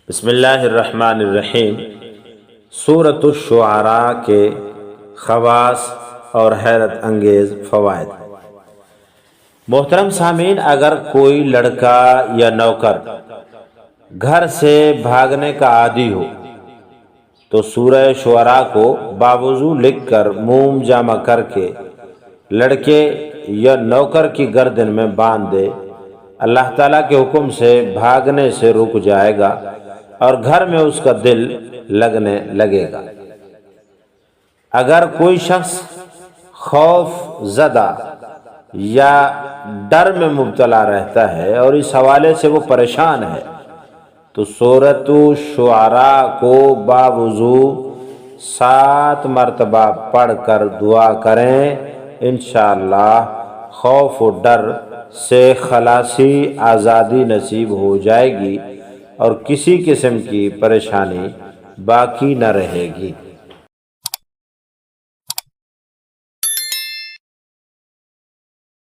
بسم اللہ الرحمن الرحیم۔ سورۃ الشعراء کے خواص اور حیرت انگیز فوائد۔ محترم سامعین، اگر کوئی لڑکا یا نوکر گھر سے بھاگنے کا عادی ہو تو سورہ شعراء کو باوضو لکھ کر موم جامع کر کے لڑکے یا نوکر کی گردن میں باندھ دے، اللہ تعالیٰ کے حکم سے بھاگنے سے رک جائے گا اور گھر میں اس کا دل لگنے لگے گا۔ اگر کوئی شخص خوف زدہ یا ڈر میں مبتلا رہتا ہے اور اس حوالے سے وہ پریشان ہے تو سورۃ الشعراء کو باوضو 7 مرتبہ پڑھ کر دعا کریں، انشاءاللہ خوف و ڈر سے خلاصی آزادی نصیب ہو جائے گی اور کسی قسم کی پریشانی باقی نہ رہے گی۔